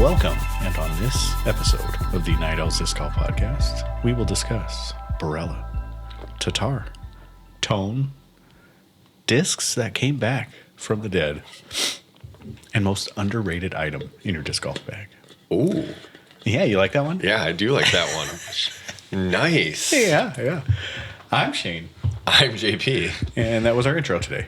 Welcome, and on this episode of the Night Owls Disc Golf Podcast, we will discuss Barela, Tatar, Tone, discs that came back from the dead, and most underrated item in your disc golf bag. Ooh. Yeah, you like that one? Yeah, I do like that one. Nice. Yeah. I'm Shane. I'm JP. And that was our intro today.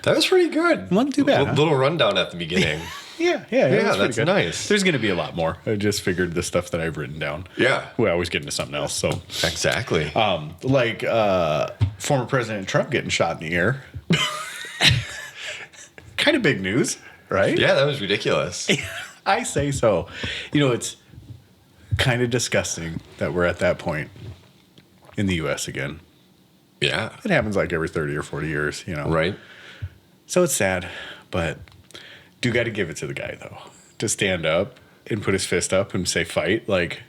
That was pretty good. Wasn't too bad, huh? Little rundown at the beginning. Yeah, that's good. nice. There's going to be a lot more. I just figured the stuff that I've written down. Yeah. We always get into something else. So Exactly. like former President Trump getting shot in the air. Kind of big news, right? Yeah, that was ridiculous. I say so. You know, it's kind of disgusting that we're at that point in the U.S. again. Yeah. It happens like every 30 or 40 years, you know. Right. So it's sad, but do got to give it to the guy, though. To stand up and put his fist up and say fight, like,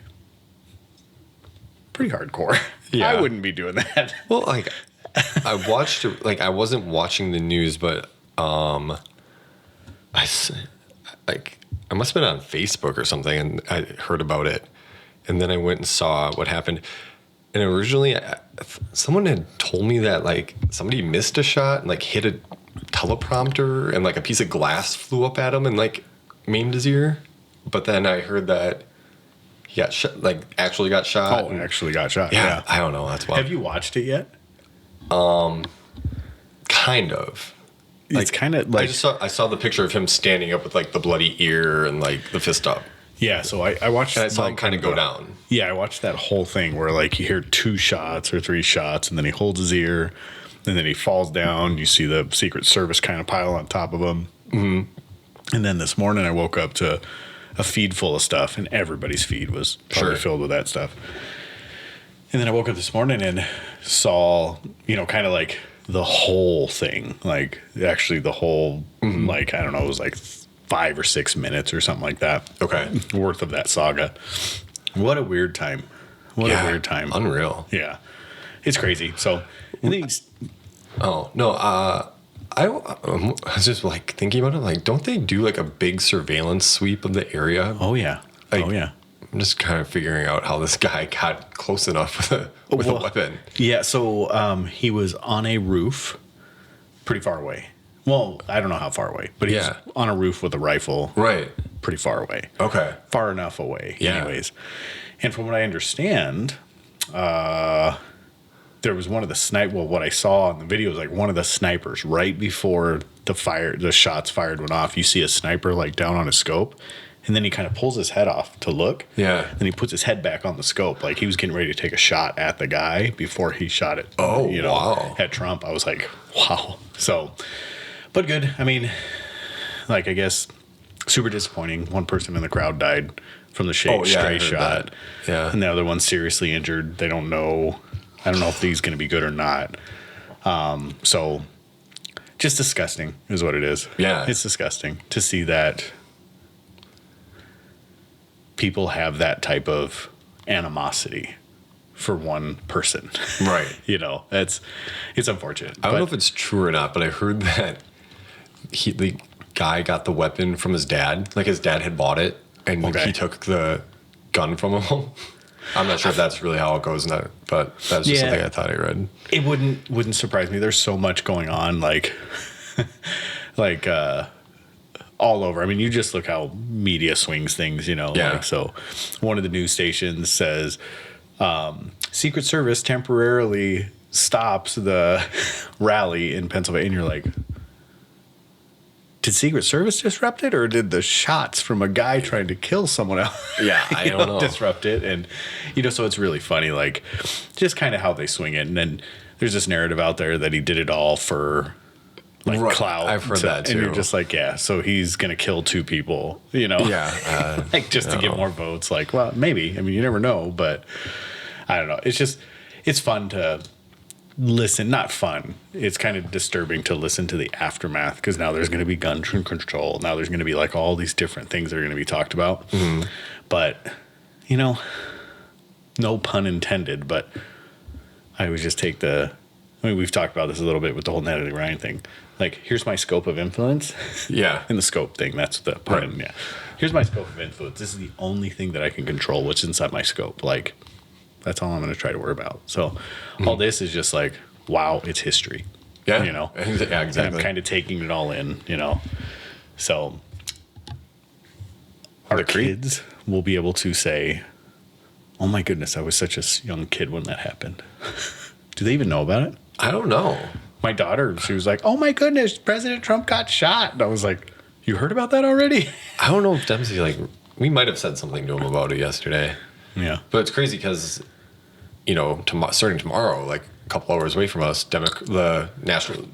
pretty hardcore. Yeah. I wouldn't be doing that. Well, like, I watched it, like, I wasn't watching the news, but I must have been on Facebook or something, and I heard about it. And then I went and saw what happened. And originally, someone had told me that, like, somebody missed a shot and, like, hit a teleprompter and, like, a piece of glass flew up at him and, like, maimed his ear. But then I heard that he got shot, like, actually got shot. Oh, actually got shot. Yeah, I don't know. That's why. Have you watched it yet? Kind of. It's kind of like... I saw the picture of him standing up with, like, the bloody ear and, like, the fist up. Yeah, so I watched... And I saw him kind of go down. Yeah, I watched that whole thing where, like, you hear 2 shots or 3 shots, and then he holds his ear, and then he falls down. You see the Secret Service kind of pile on top of him. Mm-hmm. And then this morning I woke up to a feed full of stuff, and everybody's feed was probably filled with that stuff. And then I woke up this morning and saw, you know, kind of like the whole thing. Like, actually the whole, like, I don't know, it was like 5 or 6 minutes or something like that. Okay. Worth of that saga. What a weird time. What a weird time. Unreal. Yeah. It's crazy. So, and then Oh, no. I was just, like, thinking about it. Like, don't they do, like, a big surveillance sweep of the area? oh, yeah. Like, oh, yeah. I'm just kind of figuring out how this guy got close enough with a weapon. Yeah, so he was on a roof pretty far away. Well, I don't know how far away, but he was on a roof with a rifle. Right. Pretty far away. Okay. Far enough away, Yeah. anyways. And from what I understand, there was one of the what I saw in the video was like one of the snipers right before the shots fired went off. You see a sniper like down on his scope, and then he kind of pulls his head off to look. Yeah. Then he puts his head back on the scope, like he was getting ready to take a shot at the guy before he shot it. Oh, wow. At Trump. I was like, wow. So, but good. I mean, like, I guess super disappointing. One person in the crowd died from the stray shot. That. Yeah. And the other one's seriously injured. They don't know. I don't know if he's going to be good or not. So just disgusting is what it is. Yeah. It's disgusting to see that people have that type of animosity for one person. Right. You know, it's unfortunate. I don't know if it's true or not, but I heard that the guy got the weapon from his dad. Like, his dad had bought it, and he took the gun from him. I'm not sure if that's really how it goes, but that's just something I thought I read. It wouldn't surprise me. There's so much going on, like all over. I mean, you just look how media swings things, you know. Yeah. Like, so one of the news stations says Secret Service temporarily stops the rally in Pennsylvania. And you're like, did Secret Service disrupt it, or did the shots from a guy trying to kill someone else I don't know. disrupt it? And, you know, so it's really funny, like, just kind of how they swing it. And then there's this narrative out there that he did it all for, like, clout. I've heard that, too. And you're just like, yeah, so he's going to kill 2 people, you know? Yeah. Like, just to get more votes. Like, well, maybe. I mean, you never know, but I don't know. It's just, it's fun to listen. Not fun. It's kind of disturbing to listen to the aftermath, because now there's going to be gun control. Now there's going to be, like, all these different things that are going to be talked about. Mm-hmm. But, you know, no pun intended, but I would just take I mean, we've talked about this a little bit with the whole Natalie Ryan thing. Like, here's my scope of influence. Yeah. In the scope thing, that's the pun. Right. Yeah. Here's my scope of influence. This is the only thing that I can control, what's inside my scope. Like, that's all I'm going to try to worry about. So, all this is just like, wow, it's history. Yeah. You know? Yeah, And exactly. I'm kind of taking it all in, you know? So, our kids will be able to say, oh my goodness, I was such a young kid when that happened. Do they even know about it? I don't know. My daughter, she was like, oh my goodness, President Trump got shot. And I was like, you heard about that already? I don't know if Dempsey, like, we might have said something to him about it yesterday. Yeah. But it's crazy because, you know, starting tomorrow, like a couple hours away from us, the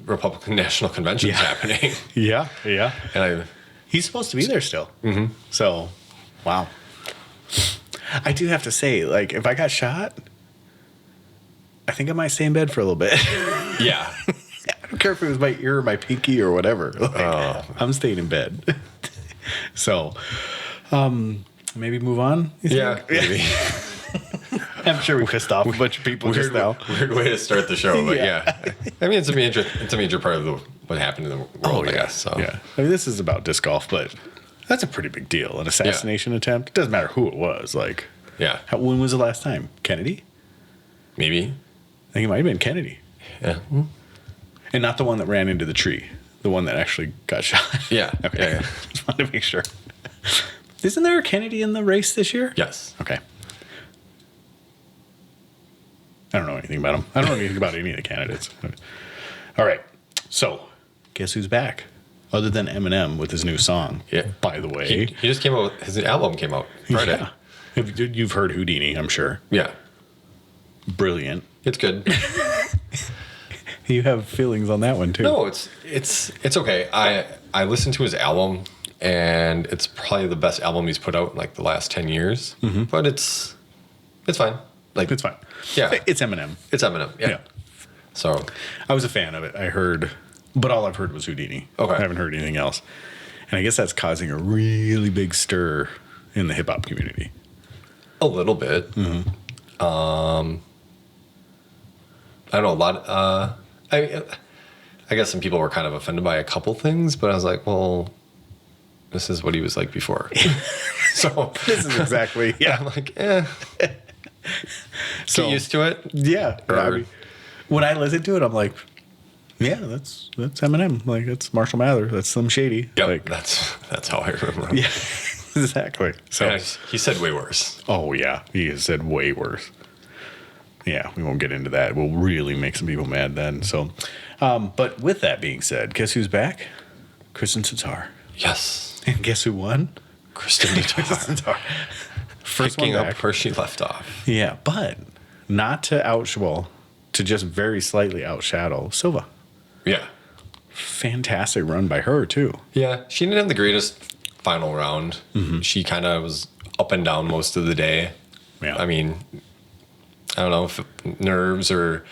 Republican National Convention is happening. Yeah. Yeah. And He's supposed to be there still. Mm-hmm. So, wow. I do have to say, like, if I got shot, I think I might stay in bed for a little bit. yeah. I don't care if it was my ear or my pinky or whatever. Like, I'm staying in bed. So, maybe move on? Yeah, maybe. I'm sure we pissed off a bunch of people just now. Weird way to start the show, but yeah. I mean, it's a major part of what happened in the world, I guess. So. Yeah. I mean, this is about disc golf, but that's a pretty big deal. An assassination attempt. It doesn't matter who it was. Like, yeah. When was the last time? Kennedy? Maybe. I think it might have been Kennedy. Yeah. And not the one that ran into the tree. The one that actually got shot. Yeah. Okay. Yeah. Just wanted to make sure. Isn't there a Kennedy in the race this year? Yes. Okay. I don't know anything about him. I don't know anything about any of the candidates. All right. So, guess who's back? Other than Eminem with his new song. Yeah. By the way. He just came out, his album came out Friday. Yeah. You've heard Houdini, I'm sure. Yeah. Brilliant. It's good. You have feelings on that one, too. No, it's okay. I listened to his album, and it's probably the best album he's put out in like the last 10 years. Mm-hmm. But it's fine. Like, it's fine. Yeah. It's Eminem. It's Eminem. Yeah. So I was a fan of it. I heard, but all I've heard was Houdini. Okay. I haven't heard anything else. And I guess that's causing a really big stir in the hip hop community. A little bit. Mm-hmm. I don't know, a lot. I guess some people were kind of offended by a couple things, but I was like, well, this is what he was like before. So this is exactly, yeah. I'm like, So, get used to it. Yeah. I mean, when I listen to it, I'm like, yeah, that's Eminem. Like, that's Marshall Mathers. That's Slim Shady. Yep, like, that's how I remember him. Yeah, exactly. So he said way worse. Oh, yeah. He has said way worse. Yeah, we won't get into that. We'll really make some people mad then. So, but with that being said, guess who's back? Kristin Tatar. Yes. And guess who won? Kristin Tatar. First Picking one up back. where she left off. Yeah, but not to to just very slightly outshadow Silva. Yeah. Fantastic run by her, too. Yeah, she didn't have the greatest final round. Mm-hmm. She kind of was up and down most of the day. Yeah. I mean, I don't know if nerves or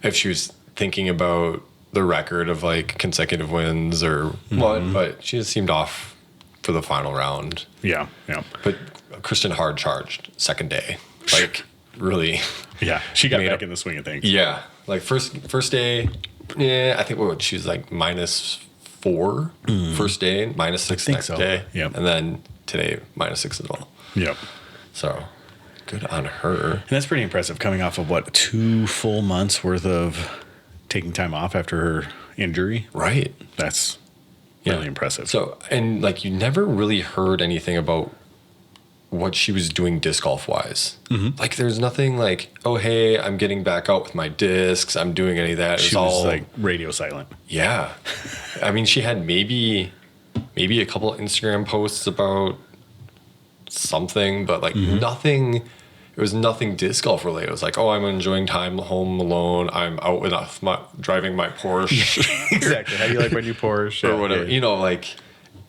if she was thinking about the record of like consecutive wins or what, but she just seemed off for the final round. Yeah, yeah. But Kristin hard charged second day. Like, really. Yeah, she got back in the swing of things. Yeah. Like, first day, yeah, I think she was like -4 first day, -6 next day. Yep. And then today, -6 as well. Yep. So, good on her. And that's pretty impressive coming off of 2 full months worth of taking time off after her injury. Right. That's really impressive. So, and like, you never really heard anything about what she was doing disc golf wise. Mm-hmm. Like, there's nothing like, oh, hey, I'm getting back out with my discs. I'm doing any of that. She was like radio silent. Yeah. I mean, she had maybe a couple of Instagram posts about something, but like nothing. It was nothing disc golf related. It was like, oh, I'm enjoying time home alone. I'm out with driving my Porsche. Exactly. How do you like my new Porsche? Or whatever. Yeah. You know, like,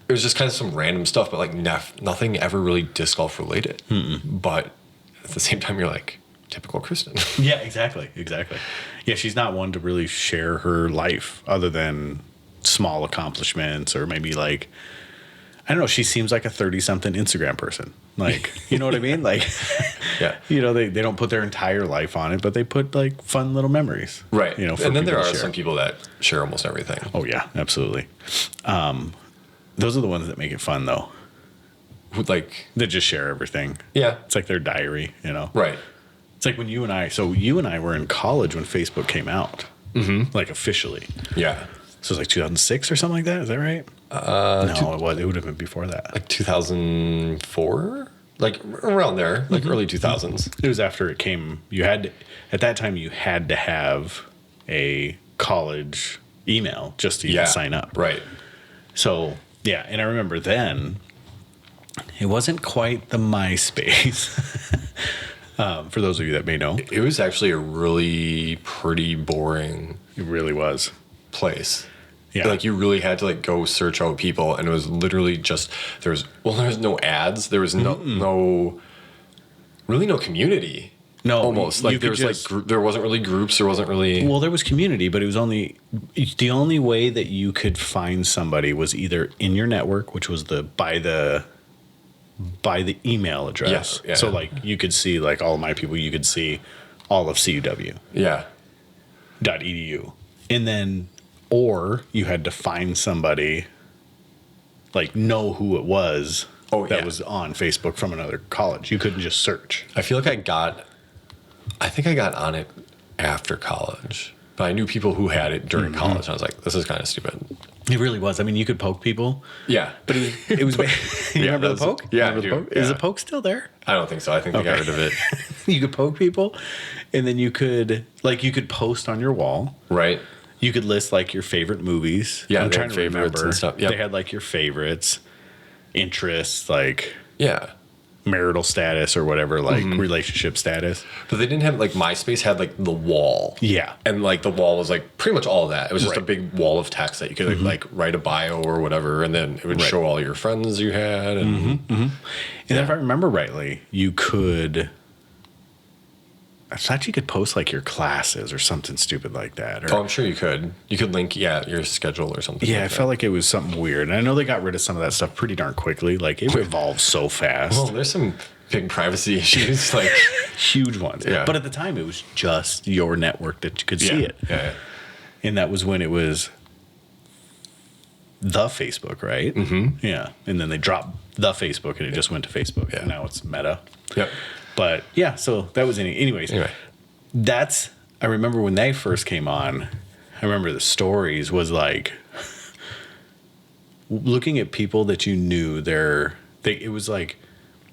it was just kind of some random stuff, but like nothing ever really disc golf related. Mm-mm. But at the same time, you're like, typical Kristin. Yeah, exactly. Yeah, she's not one to really share her life other than small accomplishments or maybe like I don't know. She seems like a 30-something Instagram person. Like, you know what I mean? Like, Yeah. you know, they don't put their entire life on it, but they put like fun little memories. Right. You know, for and then people there to are share. some people that share almost everything. Oh yeah, absolutely. Those are the ones that make it fun though. Like, They just share everything. yeah. It's like their diary, you know? Right. It's like when you and I were in college when Facebook came out, like officially. Yeah. So it was like 2006 or something like that. Is that right? No, it was. It would have been before that. Like 2004? Like around there, like early 2000s. It was after it came. At that time, you had to have a college email just to even sign up. Right. So, yeah. And I remember then, it wasn't quite the MySpace. For those of you that may know, It was actually a really pretty boring it really was. place. Yeah. Like you really had to like go search out people, and it was literally just there was no ads, there was no really no community. No, almost you like there could was like there wasn't really groups, there wasn't really. Well, there was community, but it was only the only way that you could find somebody was either in your network, which was by the email address. Yeah. So like you could see like all of my people, you could see all of CUW.edu. Yeah. And then or you had to find somebody like know who it was that was on Facebook from another college. You couldn't just search. I feel like I think I got on it after college, but I knew people who had it during college. And I was like, this is kind of stupid. It really was. I mean, you could poke people. Yeah. But it was you remember the poke? Yeah, remember the poke? Is the poke still there? I don't think so. I think they got rid of it. You could poke people, and then you could post on your wall. Right. You could list like your favorite movies. Yeah, I'm they trying had to favorites remember. and stuff. Yep. They had like your favorites, interests, like Yeah. marital status or whatever, like relationship status. But they didn't have like MySpace had like the wall. Yeah. And like the wall was like pretty much all of that. It was just a Right. big wall of text that you could like write a bio or whatever, and then it would show all your friends you had. And And if I remember rightly, you could. I thought you could post like your classes or something stupid like that. Or, oh, I'm sure you could. You could link your schedule or something. yeah, like I that. felt like it was something weird. And I know they got rid of some of that stuff pretty darn quickly. Like it evolved so fast. Well, there's some big privacy issues. Like Huge ones. Yeah. But at the time, it was just your network that you could see it. Yeah. And that was when it was the Facebook, right? Mm-hmm. Yeah. And then they dropped the Facebook and it just went to Facebook. Yeah. And now it's Meta. Yep. But yeah, so that was anyways. Anyway. I remember when they first came on, I remember the stories was like looking at people that you knew it was like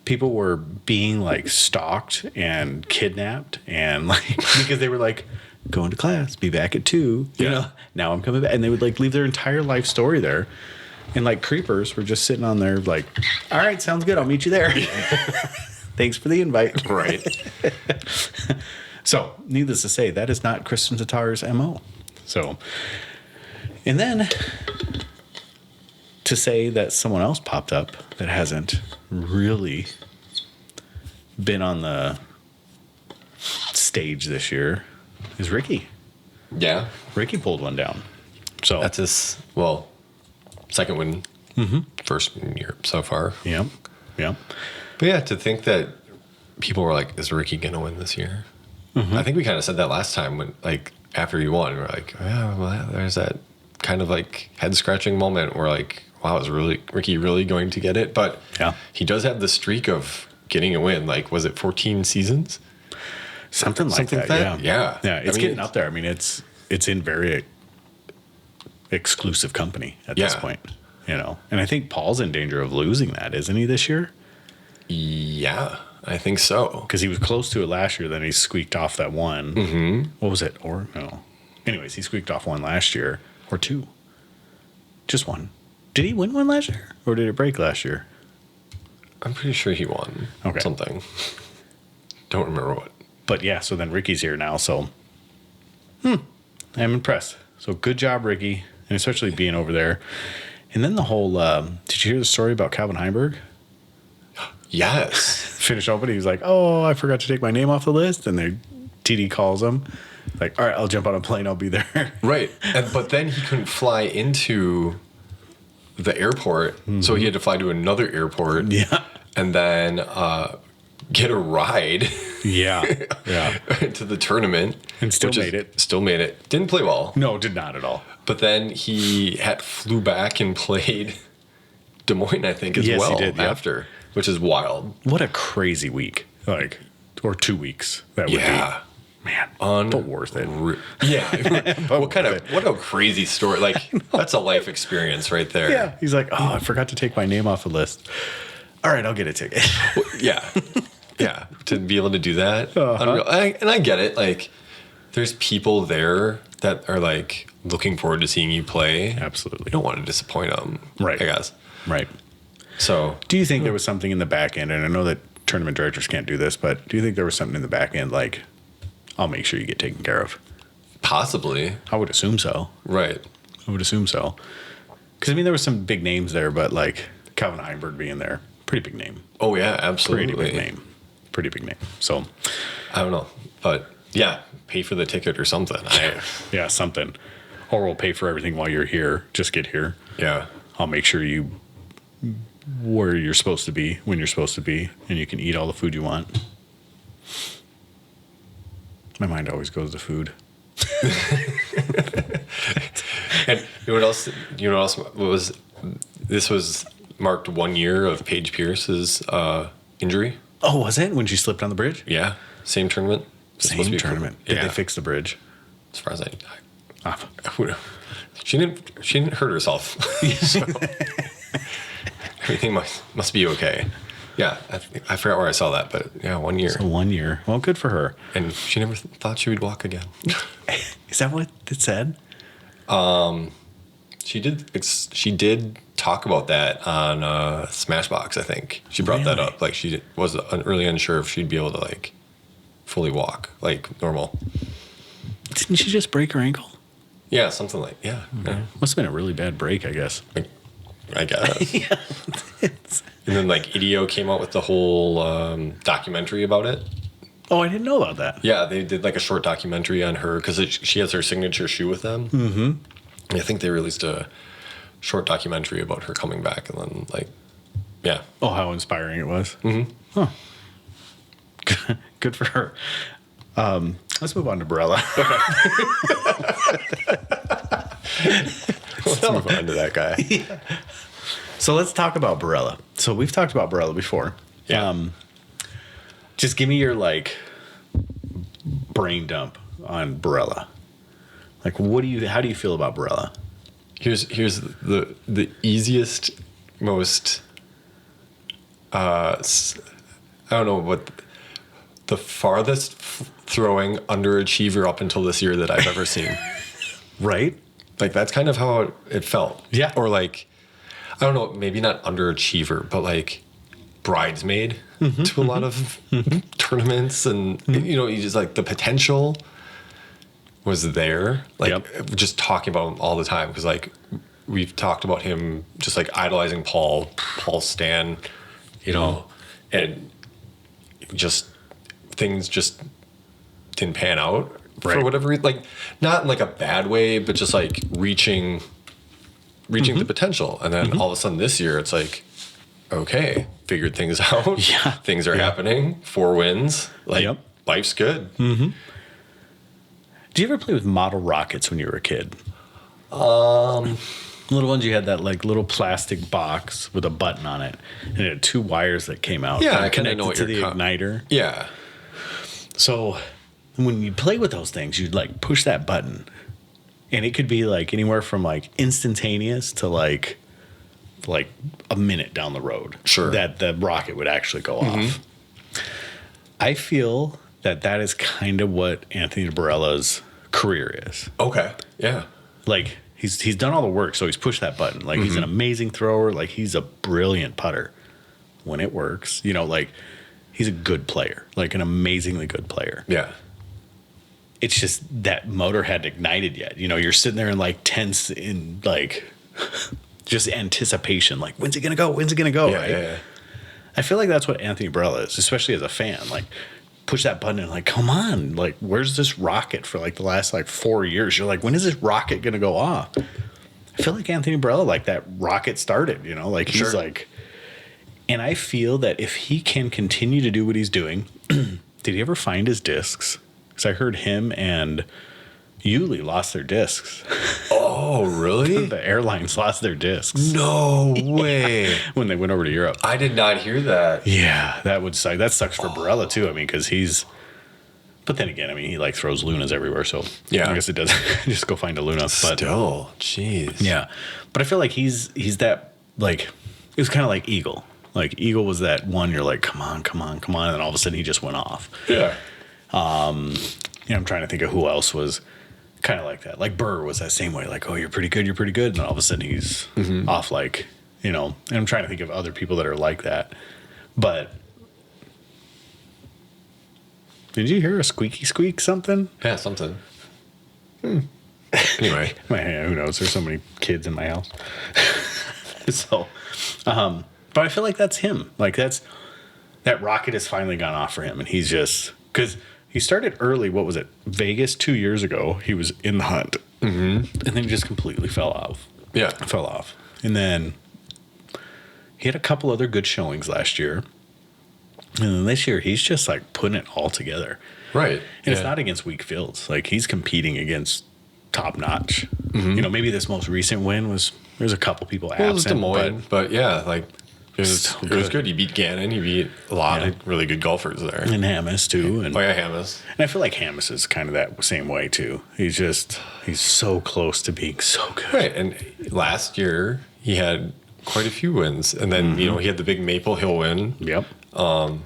people were being like stalked and kidnapped and like because they were like going to class, be back at 2, you know, now I'm coming back. And they would like leave their entire life story there. And like creepers were just sitting on there like, all right, sounds good. I'll meet you there. Thanks for the invite. Right. So, needless to say, that is not Kristin Tatar's MO. So, and then to say that someone else popped up that hasn't really been on the stage this year is Ricky. Yeah. Ricky pulled one down. So, That's his, second win. First in Europe so far. yeah. But yeah, to think that people were like, is Ricky going to win this year? I think we kind of said that last time when, like, after he won, we're like, yeah, well, there's that kind of like head scratching moment where like, wow, is Ricky really going to get it? But he does have the streak of getting a win. Like, was it 14 seasons? Something like that. Yeah. Yeah. It's getting up there. I mean, it's in very exclusive company at this point, you know. And I think Paul's in danger of losing that, isn't he, this year? Yeah, I think so. Because he was close to it last year, then he squeaked off that one. Mm-hmm. What was it? Or no. Anyways, he squeaked off one last year. Or 2. Just one. Did he win one last year? Or did it break last year? I'm pretty sure he won something. Don't remember what. But yeah, so then Ricky's here now, so I'm impressed. So good job, Ricky. And especially being over there. And then the whole, did you hear the story about Calvin Heimberg? Yes. Finished open, he was like, oh, I forgot to take my name off the list. And TD calls him. Like, all right, I'll jump on a plane. I'll be there. Right. But then he couldn't fly into the airport. So he had to fly to another airport. Yeah. And then get a ride Yeah. to the tournament. And still made it. Still made it. Didn't play well. No, did not at all. But then he flew back and played Des Moines, I think, as Yes, well he did, yep. after, which is wild. What a crazy week. Like, or 2 weeks that would be. Man, but worth it. Yeah. What a crazy story. Like, that's a life experience right there. Yeah. He's like, oh, I forgot to take my name off the list. All right, I'll get a ticket. Yeah. Yeah. To be able to do that. Unreal. And I get it. Like, there's people there that are like looking forward to seeing you play. Absolutely. You don't want to disappoint them. Right. I guess. Right. So, do you think there was something in the back end? And I know that tournament directors can't do this, but do you think there was something in the back end like, I'll make sure you get taken care of? possibly. I would assume so. Right. I would assume so. Because, I mean, there were some big names there, but like Calvin Heinberg being there, pretty big name. Oh, yeah, absolutely. Pretty big name. Pretty big name. So, I don't know. But yeah, pay for the ticket or something. yeah, something. Or we'll pay for everything while you're here. Just get here. Yeah. I'll make sure you where you're supposed to be when you're supposed to be, and you can eat all the food you want. My mind always goes to food. And you know what else? You know what else was? This was marked 1 year of Paige Pierce's injury. Oh, was it when she slipped on the bridge? Yeah, same tournament. Same tournament. Did they fix the bridge? As far as I Ah. she didn't hurt herself. So everything must be okay. Yeah, I forgot where I saw that, but yeah, 1 year. So 1 year. Well, good for her. And she never thought she would walk again. Is that what it said? She did talk about that on Smashbox, I think. She brought that up. Like, she was really unsure if she'd be able to, like, fully walk, like, normal. Didn't she just break her ankle? Yeah, something like, yeah. Must have been a really bad break, I guess. I guess. Yeah. And then, like, Ideo came out with the whole documentary about it. Oh, I didn't know about that. Yeah, they did, like, a short documentary on her, because she has her signature shoe with them. Mm-hmm. I think they released a short documentary about her coming back, and then, like, yeah. Oh, how inspiring it was. Mm-hmm. Huh. Good for her. Let's move on to Barela. Let's move on to that guy. Yeah. So let's talk about Barela. So we've talked about Barela before. Yeah. Just give me your, like, brain dump on Barela. Like, how do you feel about Barela? Here's the easiest, most I don't know what the farthest throwing underachiever up until this year that I've ever seen. Right? Like, that's kind of how it felt. Yeah. Or, like, I don't know, maybe not underachiever, but like bridesmaid to a lot of tournaments, and you know, you just like the potential was there. Like, just talking about him all the time, because like we've talked about him just like idolizing Paul Stan, you know, and just things just didn't pan out for whatever reason. Like, not in like a bad way, but just like reaching the potential. And then all of a sudden this year it's like, okay, figured things out. Yeah. Things are happening. 4 wins. Like, life's good. Mm-hmm. Did you ever play with model rockets when you were a kid? Little ones, you had that like little plastic box with a button on it, and it had 2 wires that came out. Yeah, and I kind of know what to the igniter. Yeah. So when you play with those things, you'd like push that button, and it could be like anywhere from like instantaneous to like a minute down the road. Sure. That the rocket would actually go off. I feel that is kind of what Anthony Barela's career is. Okay. Yeah. Like, he's done all the work, so he's pushed that button. Like, he's an amazing thrower. Like, he's a brilliant putter when it works. You know, like, he's a good player, like an amazingly good player. Yeah. It's just that motor hadn't ignited yet. You know, you're sitting there in like tense in like just anticipation. Like, when's it gonna go? When's it gonna go? Yeah, right? yeah. I feel like that's what Anthony Barela is, especially as a fan. Like, push that button and like, come on, like, where's this rocket for like the last like 4 years? You're like, when is this rocket gonna go off? I feel like Anthony Barela, like that rocket started, like he's Sure. like, and I feel that if he can continue to do what he's doing, did he ever find his discs? Because I heard him and Yuli lost their discs. Oh, really? The airlines lost their discs No way. when they went over to Europe. I did not hear that. Yeah, that would suck. That sucks for Barela too. I mean, because he's. But then again, I mean, he like throws Lunas everywhere, so Yeah. I guess it does. Just go find a Luna. But Still, jeez. yeah, but I feel like he's that like it was kind of like Eagle. Like Eagle was that one you're like, come on, and then all of a sudden he just went off. Yeah. I'm trying to think of who else was kind of like that. Like Burr was that same way. Like, oh, you're pretty good, and all of a sudden he's off. Like, and I'm trying to think of other people that are like that, but. Did you hear a squeaky squeak something? Yeah, something. Anyway. Who knows? There's so many kids in my house. So, but I feel like that's him. Like that rocket has finally gone off for him. And he's just, because he started early, what was it? Vegas 2 years ago. He was in the hunt. Mm-hmm. And then he just completely fell off. Yeah. Fell off. And then he had a couple other good showings last year. And then this year, he's just like putting it all together. Right. And it's not against weak fields. Like he's competing against top notch. Mm-hmm. Maybe this most recent win there's a couple people absent. It was Des Moines, but yeah, like it was good. He beat Gannon. He beat a lot of really good golfers there. And Hamas too. And Hamas. And I feel like Hamas is kind of that same way too. He's so close to being so good. Right. And last year he had quite a few wins. And then, he had the big Maple Hill win. Yep. And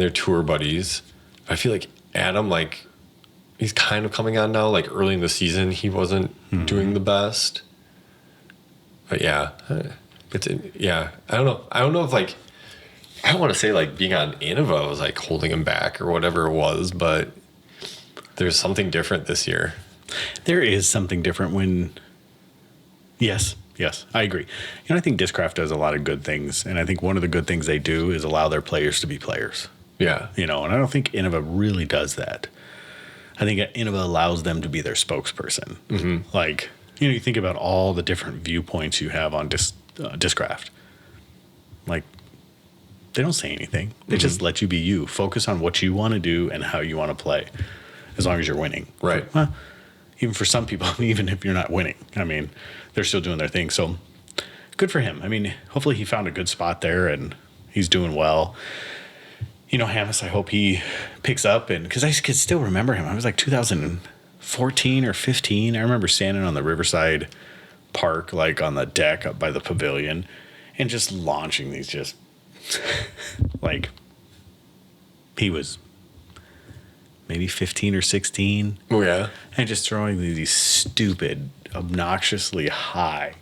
their tour buddies. I feel like Adam, like, he's kind of coming on now. Like, early in the season, he wasn't doing the best. But, yeah. I don't know. I don't know if, like, I don't want to say, like, being on Innova was, like, holding him back or whatever it was, but there's something different this year. There is something different when... Yes, I agree. I think Discraft does a lot of good things, and I think one of the good things they do is allow their players to be players. Yeah. And I don't think Innova really does that. I think Innova allows them to be their spokesperson. Mm-hmm. Like, you think about all the different viewpoints you have on Discraft. Like, they don't say anything. They just let you be you. Focus on what you want to do and how you want to play, as long as you're winning. Right. Well, even for some people, even if you're not winning, I mean, they're still doing their thing. So good for him. I mean, hopefully he found a good spot there and he's doing well. Hamas, I hope he picks up. And because I could still remember him. I was like 2014 or 15. I remember standing on the Riverside Park, like on the deck up by the pavilion, and just launching these just like he was maybe 15 or 16. Oh, yeah. And just throwing these stupid, obnoxiously high,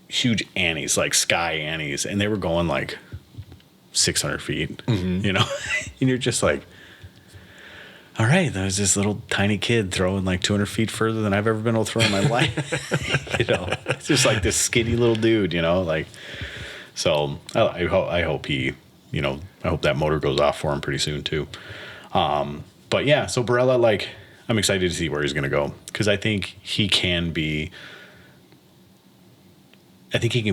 huge annies, like sky annies. And they were going like 600 feet, and you're just like, all right, there was this little tiny kid throwing like 200 feet further than I've ever been able to throw in my life. It's just like this skinny little dude, like, so I hope he, I hope that motor goes off for him pretty soon too. But yeah, so Barela, like, I'm excited to see where he's going to go, because I think he can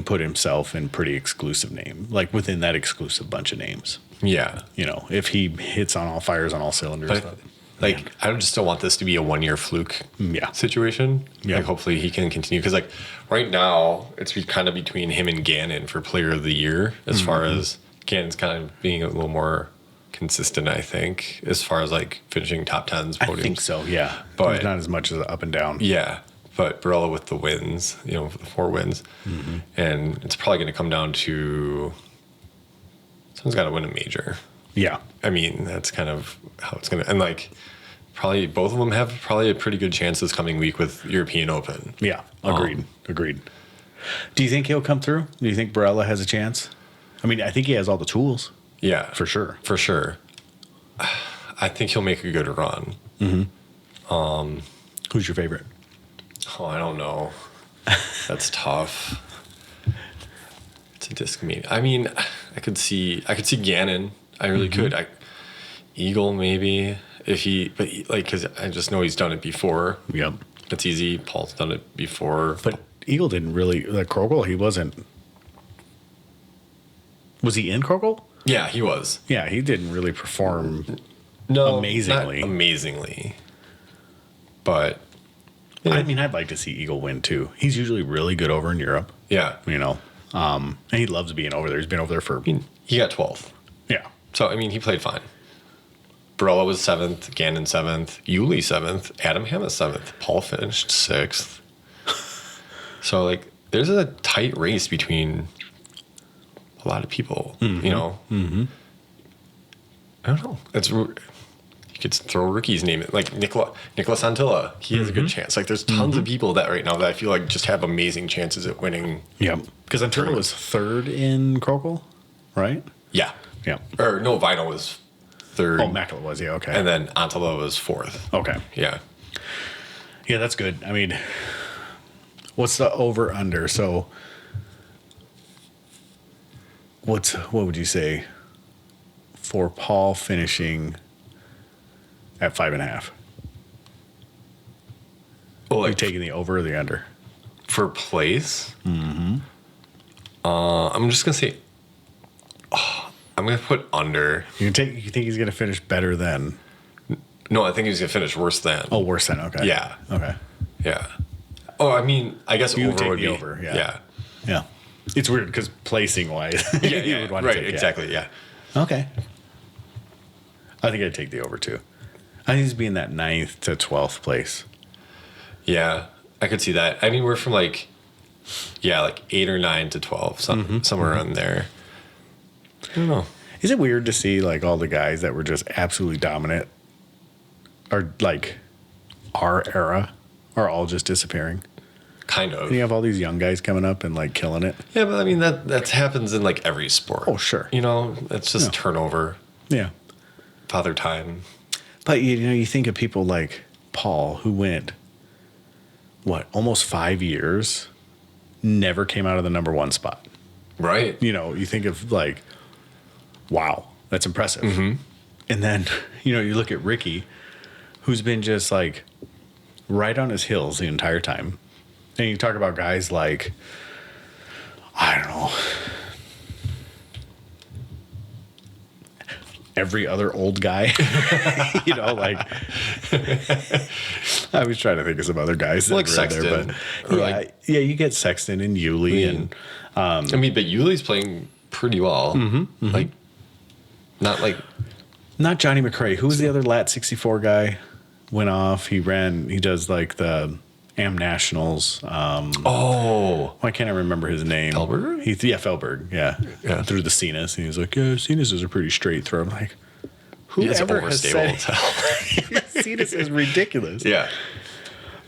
put himself in pretty exclusive name, like within that exclusive bunch of names. Yeah. If he hits on all fires on all cylinders. I just don't want this to be a 1 year fluke situation. Yeah. Like, hopefully he can continue. Because, like, right now, it's kind of between him and Gannon for player of the year, as far as Gannon's kind of being a little more consistent, I think, as far as, like, finishing top 10s, podiums. I think so, yeah. But not as much as up and down. Yeah. But Barela with the wins, the 4 wins. Mm-hmm. And it's probably going to come down to someone's got to win a major. Yeah. I mean, that's kind of how it's going to... And, like, probably both of them have probably a pretty good chance this coming week with European Open. Yeah. Agreed. Do you think he'll come through? Do you think Barela has a chance? I mean, I think he has all the tools. Yeah. For sure. I think he'll make a good run. Mm-hmm. Who's your favorite? Oh, I don't know. That's tough. It's a disc meet. I mean, I could see Gannon. I really could. Eagle maybe, because I just know he's done it before. Yep. It's easy. Paul's done it before. But Eagle didn't really, like Krokhol, he wasn't. Was he in Krokhol? Yeah, he was. Yeah, he didn't really perform amazingly. Not amazingly. But yeah. I mean, I'd like to see Eagle win too. He's usually really good over in Europe. Yeah. You know, and he loves being over there. He's been over there for. I mean, he got 12th. Yeah. So, I mean, he played fine. Barela was 7th, Gannon 7th, Yuli 7th, Adam Hammet 7th, Paul finished 6th. So, like, there's a tight race between a lot of people, you know. Mm-hmm. I don't know. You could throw Ricky's name in. Like, Nicola Santilla, he has a good chance. Like, there's tons of people that right now that I feel like just have amazing chances at winning. Yeah. Because Santilla was 3rd in Krokhol, right? Yeah. Yeah. Or, no, Vinyl was 3rd. Oh, Makela was, yeah, okay. And then Antala was 4th. Okay. Yeah. Yeah, that's good. I mean, what's the over-under? So, what would you say for Paul finishing at 5.5? Well, Are you like, taking the over or the under? for place, I'm just going to say, I'm going to put under. You think he's going to finish better than? No, I think he's going to finish worse than. Oh, worse than, okay. Yeah. Okay. Yeah. Oh, I mean, I guess You would over take would the be. over, yeah. Yeah. Yeah. It's weird because placing-wise, Yeah, you yeah, would want to right, take, exactly, yeah. Okay. I think I'd take the over, too. I think he's being that 9th to 12th place. Yeah, I could see that. Anywhere from like 8 or 9 to 12, somewhere around there. I don't know. Is it weird to see like all the guys that were just absolutely dominant are like our era are all just disappearing? Kind of. And you have all these young guys coming up and like killing it. Yeah, but I mean that happens in like every sport. Oh, sure. You know, it's just turnover, Yeah. father time. But you know, you think of people like Paul who went almost 5 years, never came out of the number 1 spot. Right. You know, you think of like, wow, that's impressive. And then, you know, you look at Ricky, who's been just like right on his heels the entire time. And you talk about guys like, I don't know, every other old guy, you know, like I was trying to think of some other guys that Like were Sexton, in there, but or yeah, you get Sexton and Yuli and I mean, but Yuli's playing pretty well. Like, not Johnny McRae. Who was the other Lat 64 guy? Went off. He does like the Am Nationals. Why can't I remember his name? Felberg? Felberg. Yeah. Through the Cenas. And he was like, yeah, Cenas is a pretty straight throw. I'm like, whoever has said Cenas is ridiculous. Yeah.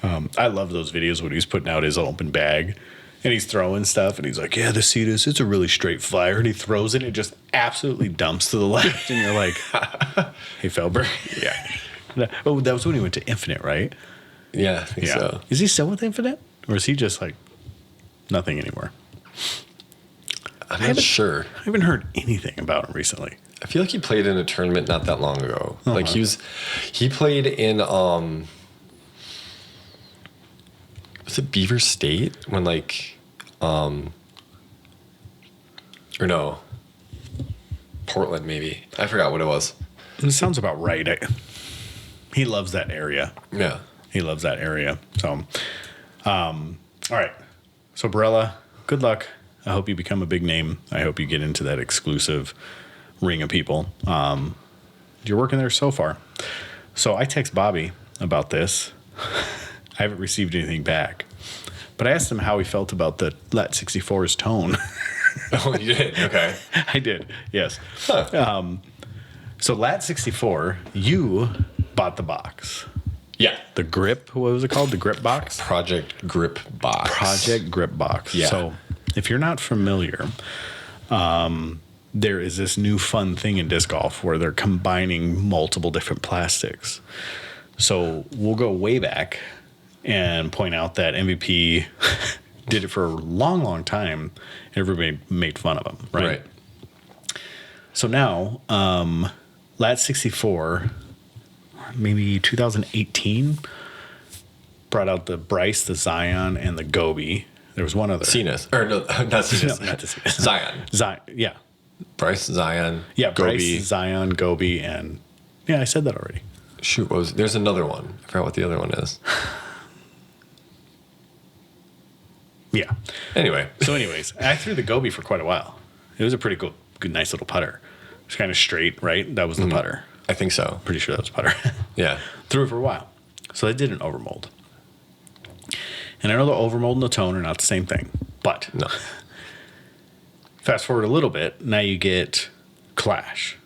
I love those videos when he's putting out his open bag and he's throwing stuff and he's like, yeah, the Cetus, it's a really straight flyer. And he throws it and it just absolutely dumps to the left. And you're like, hey, Felberg. Yeah. Oh, that was when he went to Infinite, right? Yeah, I think so. Is he still with Infinite? Or is he just like nothing anymore? I'm not sure. I haven't heard anything about him recently. I feel like he played in a tournament not that long ago. Like he played in was it Beaver State when or no, Portland maybe. I forgot what it was. It sounds about right. He loves that area. Yeah. He loves that area. So, all right. So, Barela, good luck. I hope you become a big name. I hope you get into that exclusive ring of people. You're working there so far. So, I text Bobby about this. I haven't received anything back. But I asked him how he felt about the Lat 64's tone. Oh, you did? Okay. I did, yes. Huh. So, Lat 64, you bought the box. Yeah. The grip, what was it called? The grip box? Project Grip Box. Project Grip Box. Yeah. So if you're not familiar, there is this new fun thing in disc golf where they're combining multiple different plastics. So we'll go way back and point out that MVP did it for a long, long time. And everybody made fun of him, right? So now, Lat 64, maybe 2018, brought out the Bryce, the Zion, and the Gobi. There was one other. Cenas. Or no, not Cenas. No, not the Cenas. Zion. Yeah. Bryce, Zion, Yeah, Gobi. Bryce, Zion, Gobi, and... Yeah, I said that already. Shoot, there's another one. I forgot what the other one is. Yeah. Anyway. So anyways, I threw the Gobi for quite a while. It was a pretty good, nice little putter. It was kind of straight, right? That was the putter. I think so. Pretty sure that was putter. Yeah. Threw it for a while. So I did an overmold. And I know the overmold and the tone are not the same thing. But No. fast forward a little bit, now you get Clash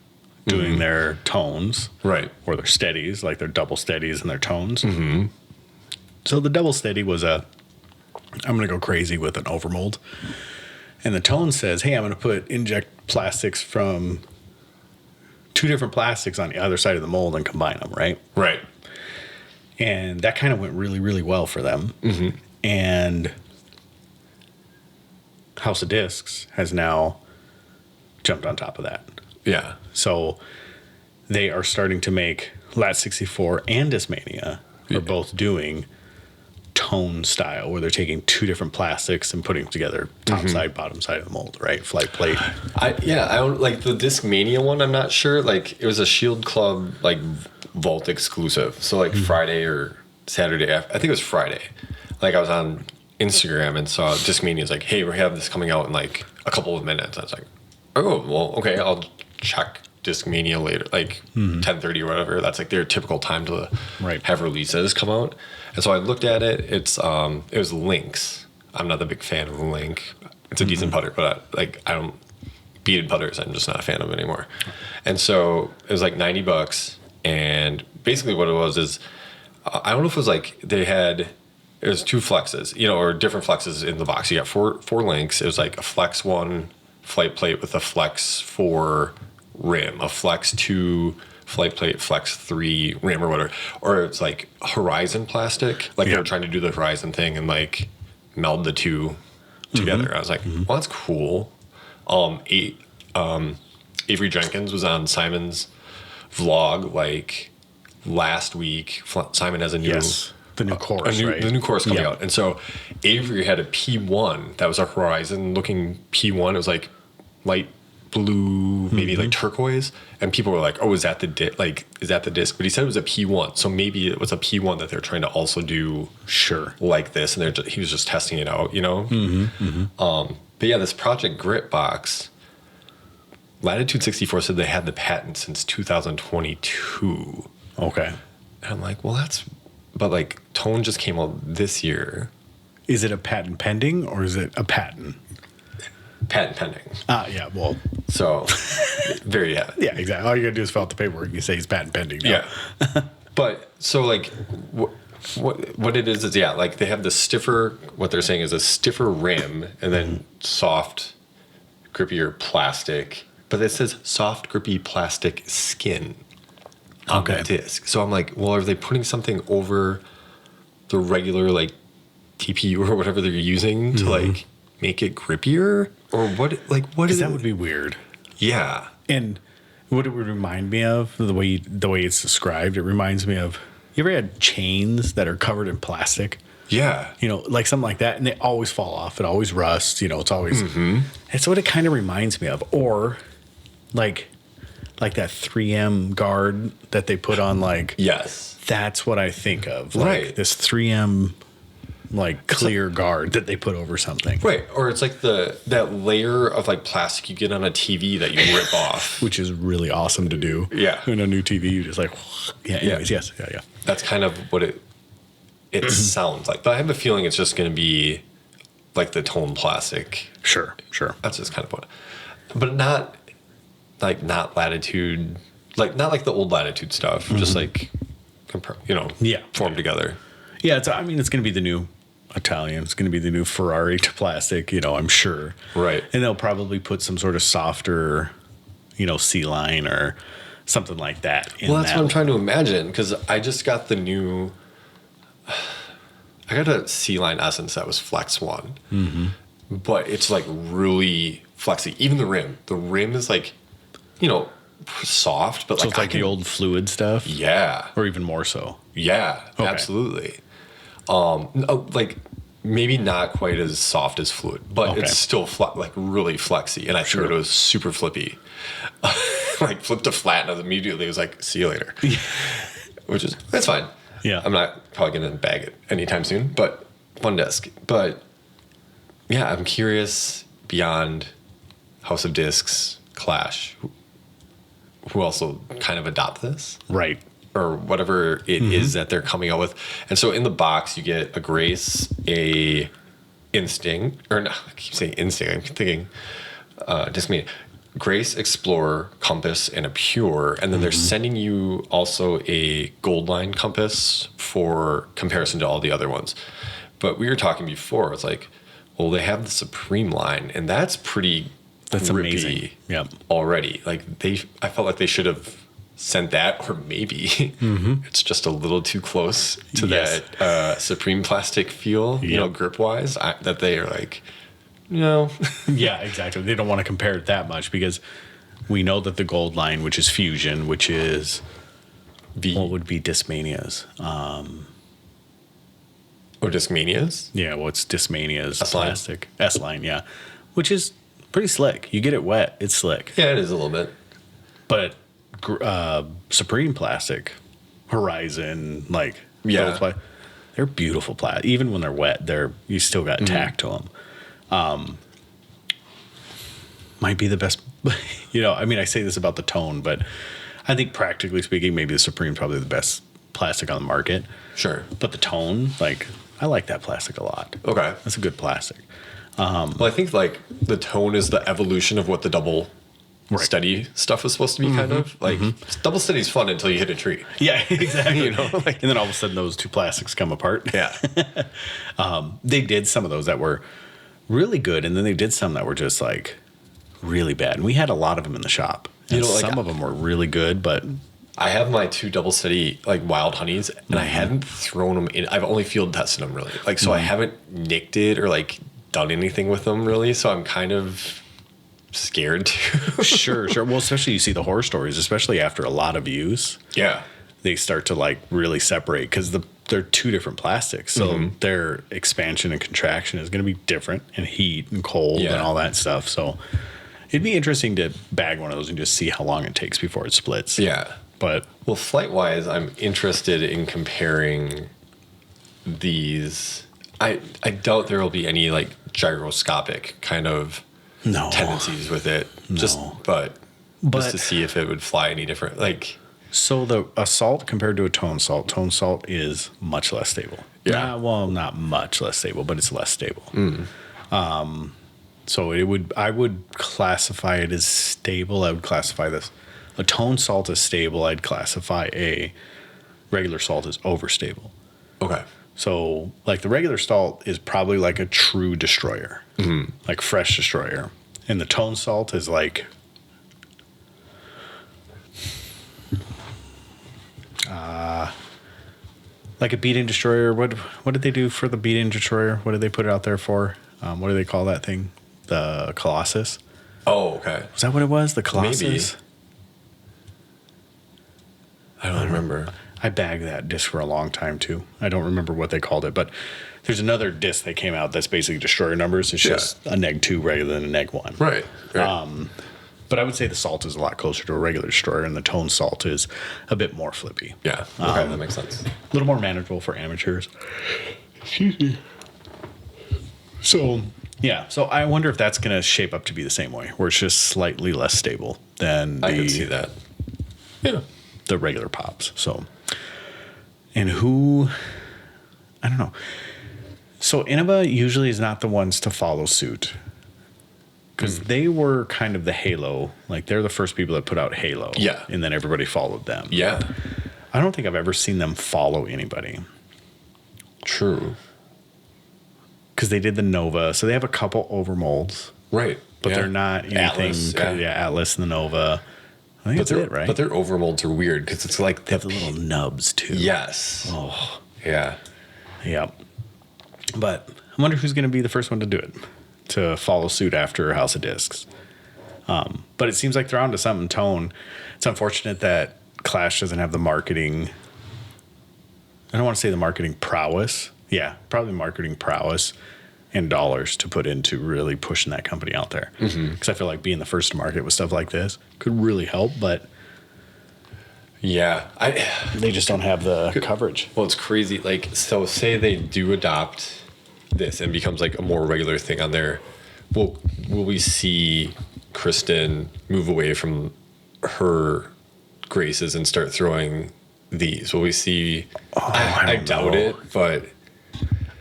doing their tones. Right. Or their steadies, like their double steadies and their tones. Mm-hmm. So the double steady was I'm going to go crazy with an overmold. And the tone says, hey, I'm going to inject plastics from 2 different plastics on the other side of the mold and combine them, right? Right. And that kind of went really, really well for them. Mm-hmm. And House of Discs has now jumped on top of that. Yeah. So they are starting to make Lat 64 and Discmania are both doing tone style, where they're taking 2 different plastics and putting them together, top side, bottom side of the mold, right? Flight plate. I don't like the Discmania one. I'm not sure. Like, it was a Shield Club like vault exclusive. So like Friday or Saturday, I think it was Friday. Like, I was on Instagram and saw Discmania's like, hey, we have this coming out in like a couple of minutes. I was like, oh, well, okay, I'll check Discmania later, like 10:30 or whatever. That's like their typical time to have releases come out. And so I looked at it. It was Lynx. I'm not a big fan of Link. It's a decent putter, but I don't beaded putters. I'm just not a fan of anymore. And so it was like $90, and basically what it was is I don't know if it was like it was 2 flexes, or different flexes in the box. You got four links. It was like a Flex 1 flight plate with a Flex 4 rim, a Flex 2 flight plate, Flex 3 rim or whatever. Or it's like Horizon plastic. Like they were trying to do the Horizon thing and like meld the 2 together. I was like, well, that's cool. Avery Jenkins was on Simon's vlog like last week. Simon has a new... The new course, right? The new course coming out. And so Avery had a P1 that was a Horizon looking P1. It was like light blue, maybe like turquoise. And people were like, oh, is that the disc? But he said it was a P1. So maybe it was a P1 that they're trying to also do like this. And he was just testing it out, But yeah, this Project Grit box, Latitude 64 said they had the patent since 2022. Okay. And I'm like, well, but like Tone just came out this year. Is it a patent pending or is it a patent? Patent pending. Yeah, well. So, yeah, exactly. All you got to do is fill out the paperwork and you say he's patent pending now. Yeah. But, so like, what it is, like they have the stiffer, what they're saying is a stiffer rim and then soft, grippier plastic. But it says soft, grippy plastic skin on the disc. So I'm like, well, are they putting something over the regular like TPU or whatever they're using to like make it grippier? Or what? Like, what is that? Would be weird. Yeah. And what it would remind me of, the way it's described, it reminds me of, you ever had chains that are covered in plastic? Yeah. Like something like that, and they always fall off. It always rusts. It's always. That's what it kind of reminds me of. Or like that 3M guard that they put on, like. Yes. That's what I think of. Like this 3M like clear guard that they put over something. Right. Or it's like that layer of like plastic you get on a TV that you rip off. Which is really awesome to do. Yeah. In a new TV, you just like, anyways, yes. Yeah. That's kind of what it sounds like. But I have a feeling it's just going to be like the Tone plastic. Sure. That's just kind of what. But not Latitude, like not like the old Latitude stuff, just like, formed together. Yeah, it's going to be the new Italian. It's going to be the new Ferrari to plastic, I'm sure. Right. And they'll probably put some sort of softer, C-line or something like that. Well, that's what I'm trying to imagine, because I just got I got a C-line Essence that was Flex 1. But it's like really flexy. Even the rim. The rim is like, soft, but so it's like the old fluid stuff? Yeah. Or even more so? Yeah, absolutely. No, like maybe not quite as soft as fluid, but it's still like really flexy. And I thought it was super flippy. Like flipped to flat and immediately it was like, see you later. Which is, that's fine. Yeah. I'm not probably going to bag it anytime soon, but fun disc. But yeah, I'm curious beyond House of Discs, Clash, who also kind of adopt this. Right. Or whatever it is that they're coming out with. And so in the box, you get a Grace, a Instinct, or no, I keep saying Instinct. I'm thinking Discmania. Grace, Explorer, Compass, and a Pure. And then they're sending you also a Gold Line Compass for comparison to all the other ones. But we were talking before, it's like, well, they have the Supreme line, and that's pretty amazing. Yep. Already. Like I felt like they should have sent that, or maybe it's just a little too close to that Supreme plastic feel, grip wise, that they are like, no. Yeah, exactly. They don't want to compare it that much because we know that the Gold Line, which is Fusion, which is what would be Discmania's? Discmania's? Yeah, what's Discmania's S-Line. plastic? S-Line, yeah. Which is pretty slick. You get it wet, it's slick. Yeah, it is a little bit. But Supreme plastic, Horizon, like they're beautiful plastic. Even when they're wet, you still got tack to them. Might be the best. I mean, I say this about the tone, but I think practically speaking, maybe the Supreme's probably the best plastic on the market. Sure. But the tone, like, I like that plastic a lot. Okay. That's a good plastic. Well, I think like the tone is the evolution of what the double steady stuff is supposed to be, kind of like double steady is fun until you hit a tree. Yeah, exactly. And then all of a sudden those two plastics come apart. Yeah. They did some of those that were really good, and then they did some that were just like really bad. And we had a lot of them in the shop. And some of them were really good, but I have my 2 double steady like wild honeys, and I hadn't thrown them in. I've only field tested them really, like, so I haven't nicked it or like done anything with them really. So I'm kind of scared to. Sure. Well, especially you see the horror stories, especially after a lot of use. Yeah. They start to like really separate because they're 2 different plastics. So their expansion and contraction is going to be different, and heat and cold and all that stuff. So it'd be interesting to bag one of those and just see how long it takes before it splits. Yeah. But well, flight wise, I'm interested in comparing these. I doubt there will be any like gyroscopic kind of tendencies with it. Just to see if it would fly any different. Like, so the Assault compared to a Tone Salt is much less stable. Yeah. Not much less stable, but it's less stable. So I would classify it as stable. I would classify this. A Tone Salt is stable. I'd classify a regular salt as overstable. Okay. So, like, the regular salt is probably like a true destroyer, like fresh destroyer. And the Tone Salt is like, like a beat-in destroyer. What did they do for the beat-in destroyer? What did they put it out there for? What do they call that thing? The Colossus. Oh, okay. Was that what it was? The Colossus? Maybe. I don't remember. I bagged that disc for a long time too. I don't remember what they called it, but there's another disc that came out that's basically destroyer numbers. It's just a -2 rather than a -1. Right. But I would say the Salt is a lot closer to a regular destroyer, and the Tone Salt is a bit more flippy. Yeah. Okay, that makes sense. A little more manageable for amateurs. Excuse me. So, yeah. So I wonder if that's going to shape up to be the same way, where it's just slightly less stable than I could see that. Yeah. The regular pops. So, and who, I don't know. So Innova usually is not the ones to follow suit, because they were kind of the Halo. Like, they're the first people that put out Halo. Yeah. And then everybody followed them. Yeah. I don't think I've ever seen them follow anybody. True. Because they did the Nova. So they have a couple overmolds. Right. But they're not anything. Atlas, Atlas and the Nova. I think that's it, right? But their overmolds are weird because it's like they have the little nubs too. Yes. Oh. Yeah. Yeah. But I wonder who's going to be the first one to do it, to follow suit after House of Discs. But it seems like they're onto something. Tone. It's unfortunate that Clash doesn't have the marketing. I don't want to say the marketing prowess, Yeah, probably marketing prowess and dollars to put into really pushing that company out there. Because I feel like being the first to market with stuff like this could really help, but Yeah. they just don't have the coverage. Well, it's crazy. Like, so say they do adopt this and becomes like a more regular thing on there. Will we see Kristin move away from her graces and start throwing these? Will we see? I doubt know. it, but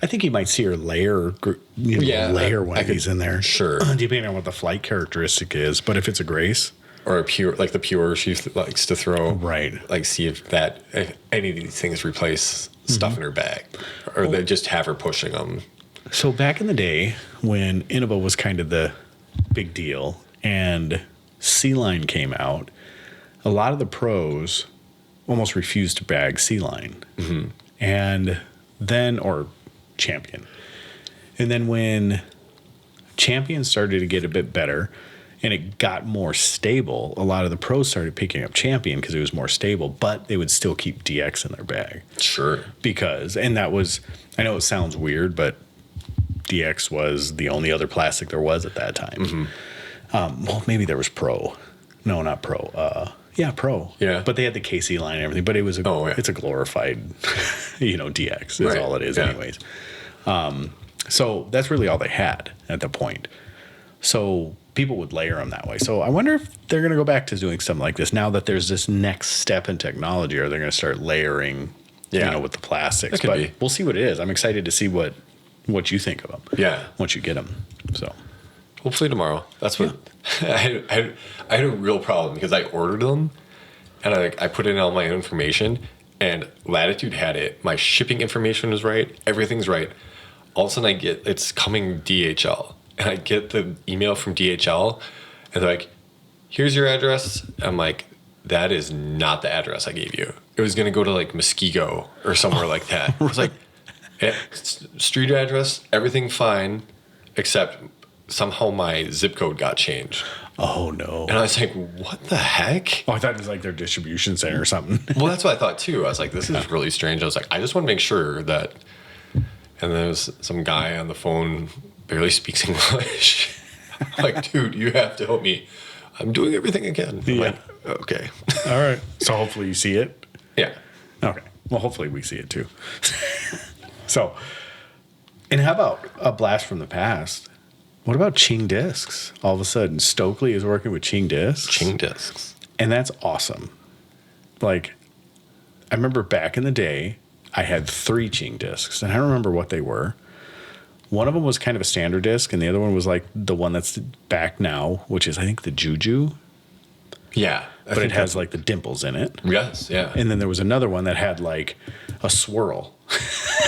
I think you might see her layer one of these in there. Sure. Depending on what the flight characteristic is. But if it's a grace. Or a pure, like the pure she likes to throw. Right. Like, see if any of these things replace stuff in her bag. Or they just have her pushing them. So back in the day when Innova was kind of the big deal and C-Line came out, a lot of the pros almost refused to bag C-Line. And then, or Champion. And then when Champion started to get a bit better and it got more stable, a lot of the pros started picking up Champion because it was more stable, but they would still keep DX in their bag. Sure. Because, and that was, I know it sounds weird, but DX was the only other plastic there was at that time. Well, maybe there was Pro. No, not Pro. Yeah, Pro. Yeah. But they had the KC line and everything, but it was it's a glorified, DX is all it is anyways. So that's really all they had at the point. So people would layer them that way. So I wonder if they're going to go back to doing something like this now that there's this next step in technology. Are they going to start layering, with the plastics? That could be. We'll see what it is. I'm excited to see what you think of them. Yeah. Once you get them. So hopefully tomorrow. That's what I had a real problem because I ordered them and I put in all my information and Latitude had it. My shipping information was right. Everything's right. All of a sudden it's coming DHL and I get the email from DHL and they're like, here's your address. I'm like, that is not the address I gave you. It was going to go to like Muskego or somewhere like that. I was like, street address, everything fine, except somehow my zip code got changed. Oh, no. And I was like, what the heck? Oh, I thought it was like their distribution center or something. Well, that's what I thought too. I was like, this is really strange. I was like, I just want to make sure that. And there was some guy on the phone, barely speaks English. I'm like, dude, you have to help me. I'm doing everything again. I'm like, okay. All right. So hopefully you see it. Yeah. Okay. Well, hopefully we see it too. So, and how about a blast from the past? What about Ching discs? All of a sudden, Stokely is working with Ching discs. Ching discs. And that's awesome. Like, I remember back in the day, I had 3 Ching discs, and I don't remember what they were. One of them was kind of a standard disc, and the other one was like the one that's back now, which is, I think, the Juju. Yeah. But it has like the dimples in it. Yes, yeah. And then there was another one that had like a swirl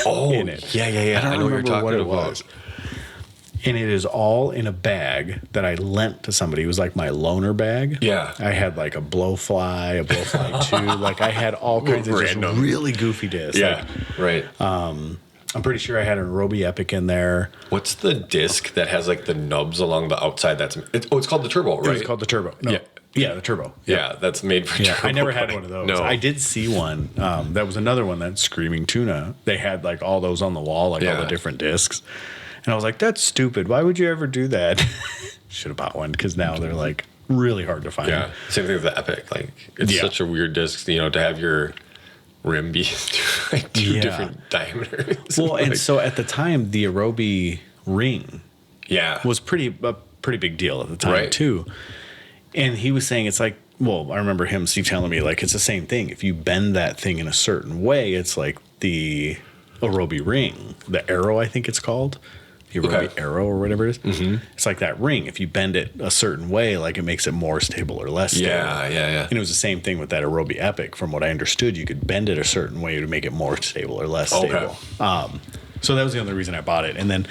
in it. Yeah. I don't know remember what it about. was. And it is all in a bag that I lent to somebody. It was like my loaner bag. Yeah. I had like a Blowfly 2. Like I had all kinds of just really goofy discs. Yeah, right. I'm pretty sure I had an Arobi Epic in there. What's the disc that has like the nubs along the outside? It's called the Turbo, right? It was called the Turbo. No. Yeah, the Turbo. Yeah, that's made for Turbo. I never had one of those. No. I did see one. That was another one, that Screaming Tuna. They had like all those on the wall, like all the different discs. And I was like, that's stupid. Why would you ever do that? Should have bought one because now they're like really hard to find. Yeah, same thing with the Epic. Like it's such a weird disc, to have your rim be like two different diameters. Well, and so at the time, the Arobi ring was a pretty big deal at the time too. And he was saying it's like, well, I remember Steve telling me like it's the same thing. If you bend that thing in a certain way, it's like the Arobi ring, the Arrow, I think it's called. The Arobi Arrow or whatever it is. Mm-hmm. It's like that ring. If you bend it a certain way, like it makes it more stable or less stable. Yeah. And it was the same thing with that Arobi Epic. From what I understood, you could bend it a certain way to make it more stable or less stable. So that was the only reason I bought it. And then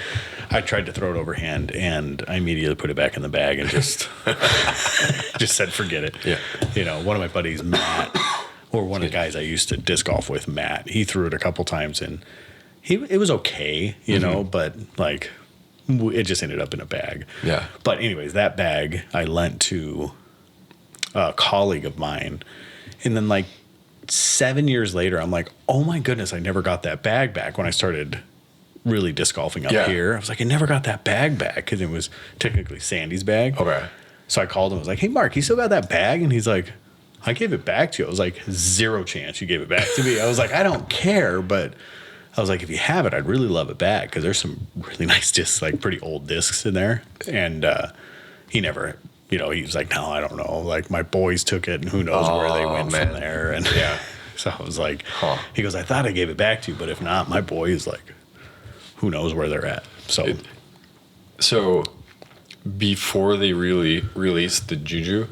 I tried to throw it overhand, and I immediately put it back in the bag and just said, forget it. Yeah. One of my buddies, Matt, or one of the guys I used to disc golf with, Matt, he threw it a couple times, and it was okay, but like it just ended up in a bag. Yeah. But anyways, that bag I lent to a colleague of mine, and then like 7 years later, I'm like, oh my goodness, I never got that bag back when I started really disc golfing up Yeah. here. I was like, I never got that bag back because it was technically Sandy's bag. Okay. So I called him. I was like, hey, Mark, you still got that bag? And he's like, I gave it back to you. I was like, zero chance you gave it back to me. I was like, I don't care, but I was like, if you have it, I'd really love it back because there's some really nice discs, like pretty old discs in there. And he never, he was like, no, I don't know. Like my boys took it and who knows where they went from there. And Yeah. so I was like, he goes, I thought I gave it back to you, but if not, my boys, like, who knows where they're at. So before they really released the Juju,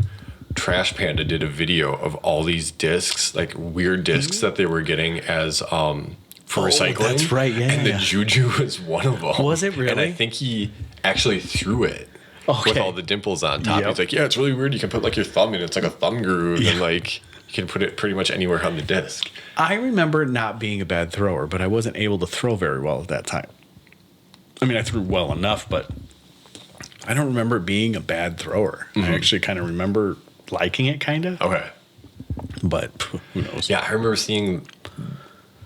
Trash Panda did a video of all these discs, like weird discs that they were getting as for recycling. That's right, yeah. And the Juju was one of them. Was it really? And I think he actually threw it with all the dimples on top. Yep. He's like, yeah, it's really weird. You can put like your thumb in. It's like a thumb groove, and like you can put it pretty much anywhere on the disc. I remember not being a bad thrower, but I wasn't able to throw very well at that time. I mean, I threw well enough, but I don't remember being a bad thrower. I actually kind of remember liking it, kind of. Okay. But who knows? Yeah, I remember seeing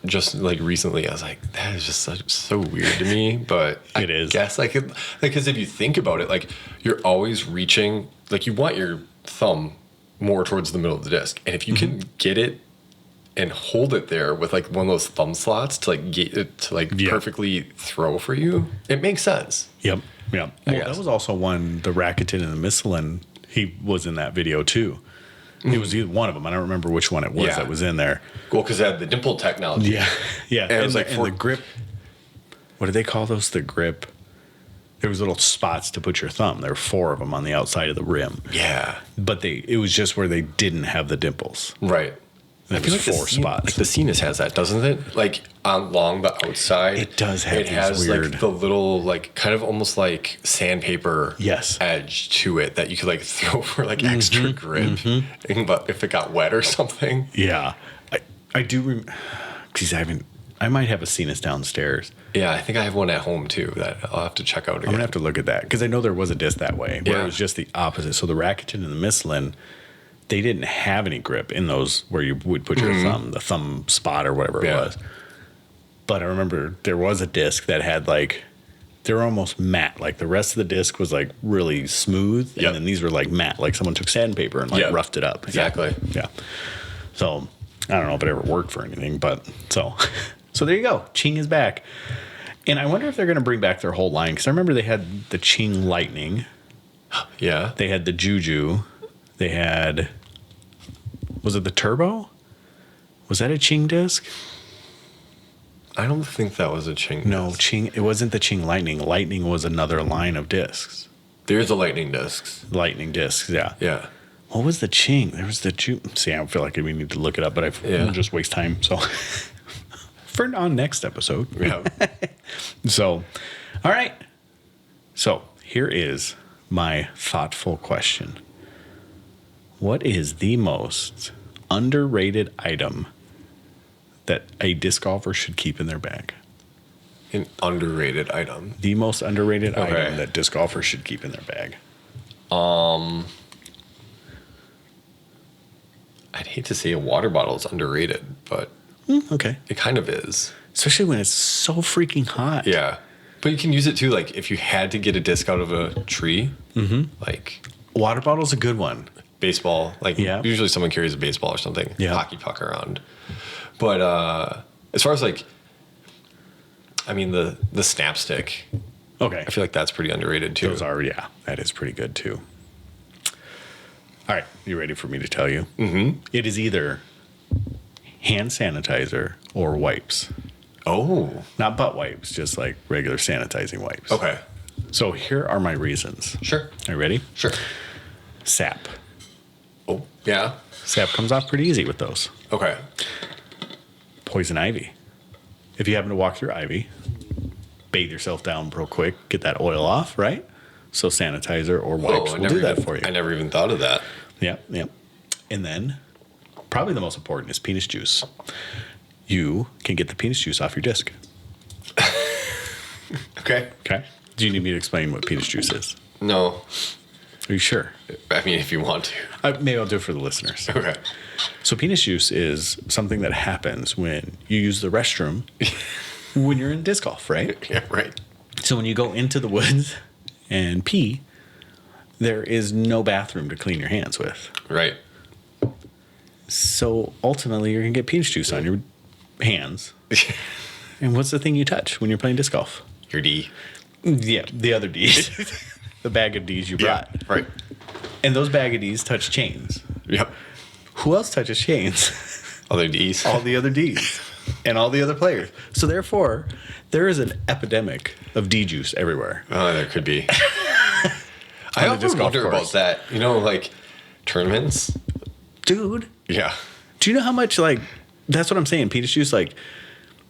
just like recently, I was like, that is just so weird to me. But It is. I guess because if you think about it, like you're always reaching, like you want your thumb more towards the middle of the disc. And if you can get it and hold it there with like one of those thumb slots to like get it to like perfectly throw for you, it makes sense. Yep. Well, that was also one, the Rakuten and the Michelin, he was in that video too. It was either one of them. I don't remember which one it was that was in there. Well, because it had the dimple technology. Yeah. Yeah. And it was like and the grip. What do they call those? The grip. There was little spots to put your thumb. There were 4 of them on the outside of the rim. Yeah. But it was just where they didn't have the dimples. Right. I feel like 4 spots. Like the Cenas has that, doesn't it? Like along the outside, It does have It these has weird- like the little, like kind of almost like sandpaper edge to it that you could like throw for like extra grip. But if it got wet or something, Yeah. I do. Because I might have a Cenas downstairs. yeah, I think I have one at home too that I'll have to check out again. I'm gonna have to look at that because I know there was a disc that way where Yeah. it was just the opposite. So the Rakuten and the Michelin, they didn't have any grip in those where you would put your thumb, the thumb spot or whatever it was. But I remember there was a disc that had like, they were almost matte. Like the rest of the disc was like really smooth, and then these were like matte. Like someone took sandpaper and like roughed it up. Exactly. Yeah. So I don't know if it ever worked for anything, but so there you go. Ching is back. And I wonder if they're going to bring back their whole line. Because I remember they had the Ching Lightning. Yeah. They had the Juju. They had, was it the Turbo? Was that a Ching disc? I don't think that was a Ching. No, disc. Ching. It wasn't the Ching Lightning. Lightning was another line of discs. There's the lightning discs. Lightning discs, yeah. Yeah. What was the Ching? There was the See, I feel like we need to look it up, but we'll just waste time. So for on next episode. Yeah. So, all right. So here is my thoughtful question. What is the most underrated item that a disc golfer should keep in their bag? An underrated item. The most underrated item that disc golfers should keep in their bag. I'd hate to say a water bottle is underrated, but Okay. it kind of is. Especially when it's so freaking hot. Yeah. But you can use it too, like if you had to get a disc out of a tree, like Water bottle's a good one. baseball, like usually someone carries a baseball or something, hockey puck around. But as far as like, I mean, the snap stick, Okay. I feel like that's pretty underrated too. Those are, that is pretty good too. All right. You ready for me to tell you? Mm-hmm. It is either hand sanitizer or wipes. Oh. Not butt wipes, just like regular sanitizing wipes. Okay. So here are my reasons. Sure. Are you ready? Sure. Sap. Oh, yeah. Sap comes off pretty easy with those. Okay. Poison ivy. If you happen to walk through ivy, bathe yourself down real quick, get that oil off, right? So sanitizer or wipes will do that for you. I never even thought of that. Yep. And then probably the most important is penis juice. You can get the penis juice off your disc. Okay. Okay. Do you need me to explain what penis juice is? No. Are you sure? I mean, if you want to. Maybe I'll do it for the listeners. Okay. So penis juice is something that happens when you use the restroom when you're in disc golf, right? Yeah, right. So when you go into the woods and pee, there is no bathroom to clean your hands with. Right. So ultimately, you're going to get penis juice on your hands. And what's the thing you touch when you're playing disc golf? Your D. Yeah, the other D's. The bag of D's you brought. Yeah, right. And those bag of D's touch chains. Yep. Who else touches chains? Other D's. All the other D's. And all the other players. So therefore, there is an epidemic of D juice everywhere. Oh, there could be. I often wonder about that. You know, like tournaments. Dude. Yeah. Do you know how much, like, that's what I'm saying, penis juice, like,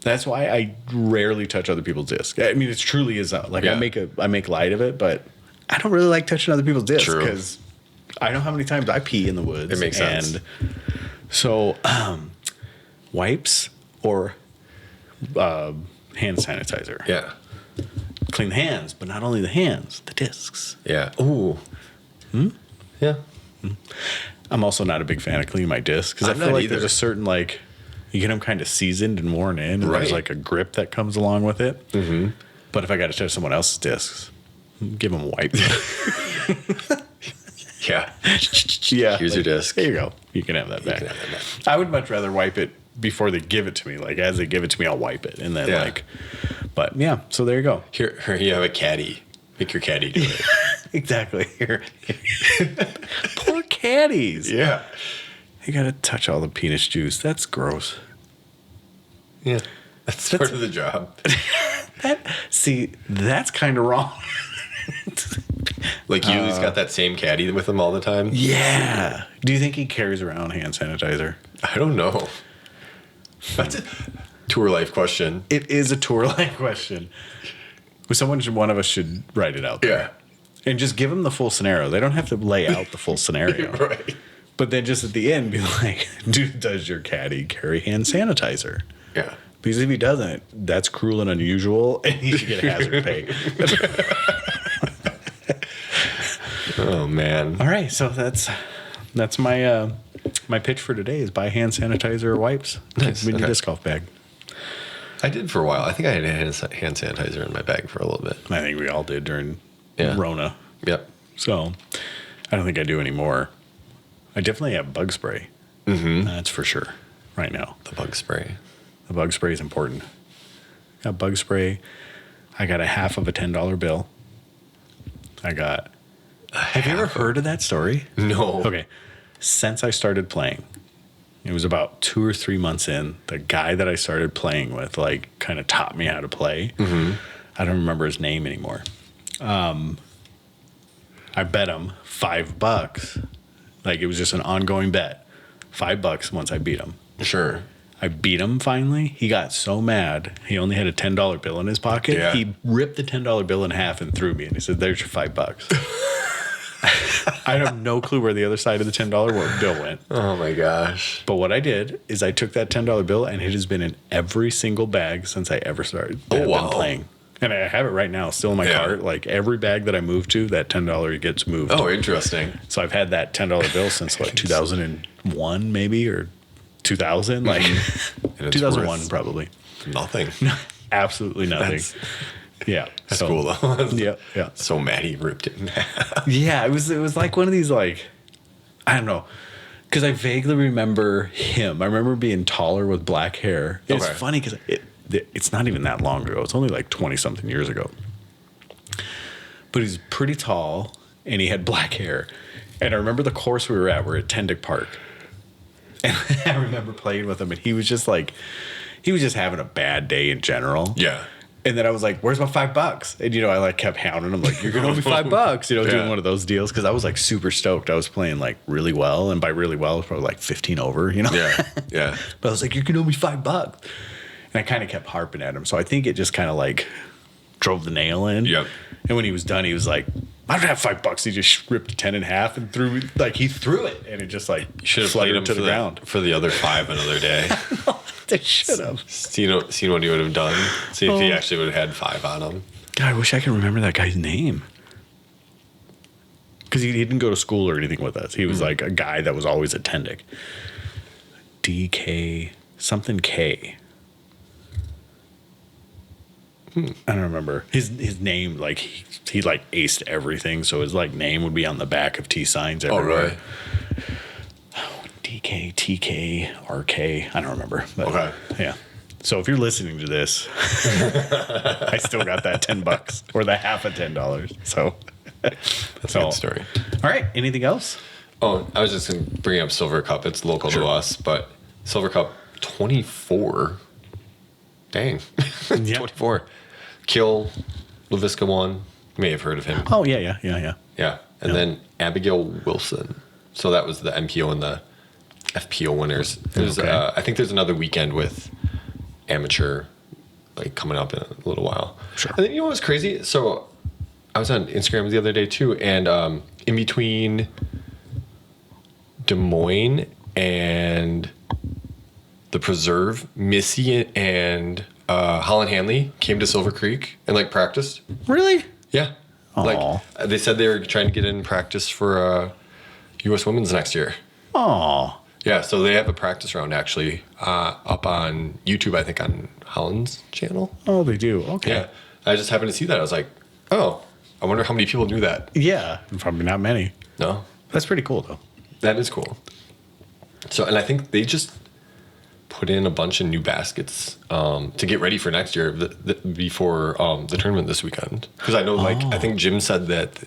that's why I rarely touch other people's discs. I mean, it truly is, like, Yeah. I make light of it, but I don't really like touching other people's discs True. because I know how many times I pee in the woods. It makes sense. And so, wipes or hand sanitizer. Yeah. Clean the hands, but not only the hands, the discs. Yeah. Ooh. Yeah. I'm also not a big fan of cleaning my discs because I I'm feel not like either. there's a certain, like, you get them kind of seasoned and worn in, and there's Right. like a grip that comes along with it. Mm-hmm. But if I got to touch someone else's discs, give them a wipe. Yeah. Yeah. Here's your disc. There you go. You can have that back. can have that back. I would much rather wipe it before they give it to me. Like, as they give it to me, I'll wipe it. And then, Yeah. like, but yeah, so there you go. Here you have a caddy. Make your caddy do it. Exactly. Here. Poor caddies. Yeah. You got to touch all the penis juice. That's gross. Yeah. That's part of the job. See, that's kind of wrong. Like he's got that same caddy with him all the time. Yeah. Do you think he carries around hand sanitizer? I don't know. That's a tour life question. It is a tour line question. One of us should write it out there. Yeah. And just give them the full scenario. They don't have to lay out the full scenario. Right. But then just at the end, be like, does your caddy carry hand sanitizer? Yeah. Because if he doesn't, that's cruel and unusual, and he should get hazard pay. Oh man. All right, so that's my my pitch for today is buy hand sanitizer or wipes. Nice, With your okay. disc golf bag. I did for a while. I think I had hand sanitizer in my bag for a little bit. I think we all did during Yeah. Rona. Yep. So I don't think I do anymore. I definitely have bug spray. Mm-hmm. That's for sure. Right now, The bug spray. the bug spray is important. Got bug spray. I got a half of a $10 bill. Have you ever heard of that story? No. Okay. Since I started playing, it was about 2 or 3 months in, the guy that I started playing with, like, kind of taught me how to play. Mm-hmm. I don't remember his name anymore. I bet him $5. Like, it was just an ongoing bet. $5 once I beat him. Sure. I beat him finally. He got so mad. He only had a $10 bill in his pocket. Yeah. He ripped the $10 bill in half and threw me. And he said, "There's your $5." I have no clue where the other side of the $10 bill went. Oh my gosh. But what I did is I took that $10 bill, and it has been in every single bag since I ever started Oh, have wow. been playing. And I have it right now, still in my Yeah. cart. Like, every bag that I move to, that $10 gets moved. Oh, interesting. So I've had that $10 bill since, like, 2001 maybe, or 2000. Like, And it's 2001 worth probably. Nothing. Absolutely nothing. That's Yeah. cool though. Yeah. So mad he ripped it in half. Yeah, it was like one of these, like, I don't know, because I vaguely remember him. I remember being taller with black hair. It's Okay. funny because it's not even that long ago. It's only like 20-something years ago. But he's pretty tall, and he had black hair. And I remember the course we were at Tendick Park. And I remember playing with him, and he was just having a bad day in general. Yeah. And then I was like, "Where's my $5?" And I like kept hounding him, like, "You're gonna owe me $5." Doing Yeah. one of those deals because I was like super stoked. I was playing like really well, and by really well, it was probably like 15 over. Yeah. Yeah. But I was like, "You're gonna owe me $5," and I kind of kept harping at him. So I think it just kind of like drove the nail in. Yep. And when he was done, he was like, "I don't have $5." He just ripped the 10 in half and he threw it, and it just like Should have fluttered played him to the ground. for the other 5 another day. They should have. Seen what he would have done. See if he actually would have had 5 on him. God, I wish I could remember that guy's name. Because he didn't go to school or anything with us. He was like a guy that was always at Tendick. DK something K. I don't remember his name. Like he like aced everything, so his like name would be on the back of T signs everywhere. right. DK, TK, RK. I don't remember. But Okay. yeah. So if you're listening to this, I still got that $10 or the half of $10. So That's a good story. All right. Anything else? Oh, I was just going to bring up Silver Cup. It's local to us, but Silver Cup 24. Dang. 24. Kill, LaVisca won. You may have heard of him. Oh, yeah. Yeah. And then Abigail Wilson. So that was the MPO and the FPO winners. There's, Okay. I think there's another weekend with amateur like coming up in a little while. Sure. And then, you know what's crazy? So I was on Instagram the other day too, and in between Des Moines and the Preserve, Missy and Holland Hanley came to Silver Creek and like practiced. Really? Yeah. Aw. Like they said they were trying to get in practice for U.S. Women's next year. Oh, Yeah, so they have a practice round actually up on YouTube, I think on Holland's channel. oh, they do. Okay. Yeah. I just happened to see that. I was like, oh, I wonder how many people knew that. Yeah. Probably not many. No, That's pretty cool, though. that is cool. So, and I think they just put in a bunch of new baskets to get ready for next year before the tournament this weekend. Because I know, I think Jim said that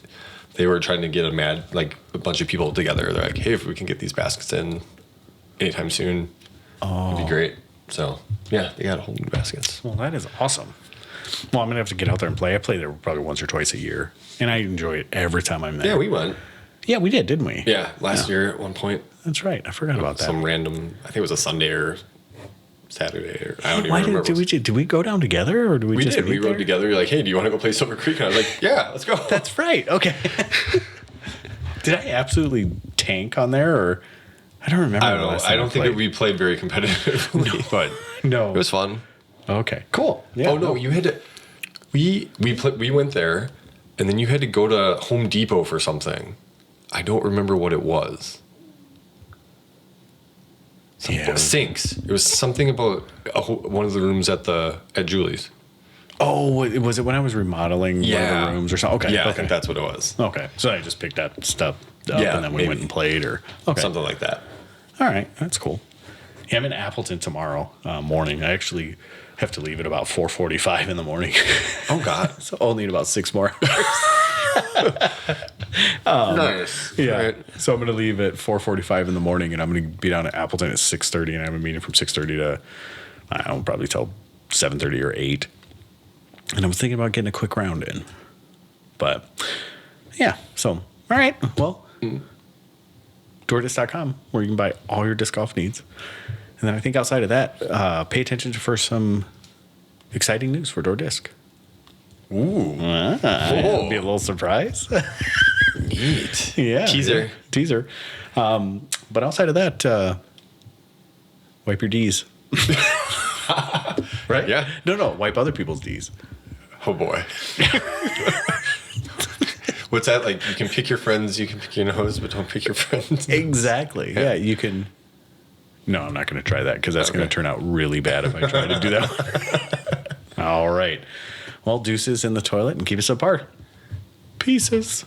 they were trying to get a bunch of people together. They're like, hey, if we can get these baskets in anytime soon, it'd be great. So, yeah, they got a whole new baskets. Well, that is awesome. Well, I'm going to have to get out there and play. I play there probably once or twice a year, and I enjoy it every time I'm there. Yeah, we went. Yeah, we did, didn't we? Yeah, last year at one point. That's right. I forgot about that. Some random, I think it was a Sunday or Saturday. Or, I don't even Why remember. did we go down together, or did we We just did. We meet rode there? together. You're like, hey, do you want to go play Silver Creek? And I was like, yeah, let's go. That's right. Okay. Did I absolutely tank on there, or I don't remember. I don't know. I don't think that we played very competitively, but No. it was fun. Okay. Cool. Yeah. Oh no, you had to. We went there, and then you had to go to Home Depot for something. I don't remember what it was. Yeah. Sinks. It was something about one of the rooms at Julie's. Oh, was it when I was remodeling one of the rooms or something? Okay. Yeah, Okay. I think that's what it was. Okay. So I just picked that stuff up, Yeah, and then we maybe. went and played, or okay. Something like that. All right, that's cool. Yeah, I'm in Appleton tomorrow morning. I actually have to leave at about 4:45 in the morning. Oh God. So I'll need about 6 more hours. Nice. Yeah. Right. So I'm going to leave at 4:45 in the morning, and I'm going to be down at Appleton at 6:30, and I have a meeting from 6:30 to, I don't know, probably till 7:30 or 8. And I was thinking about getting a quick round in. But, yeah. So, all right. Well, DoorDisc.com, where you can buy all your disc golf needs. And then I think outside of that, pay attention for some exciting news for DoorDisc. Ooh. It'll be a little surprise. Neat. Yeah. Teaser. Yeah, teaser. But outside of that, wipe your D's. Right? Yeah. No. Wipe other people's D's. Oh boy. What's that like? You can pick your friends, you can pick your nose, but don't pick your friends. Exactly. Yeah, you can. No, I'm not going to try that because that's going to turn out really bad if I try to do that. All right. Well, deuces in the toilet and keep us apart. Pieces.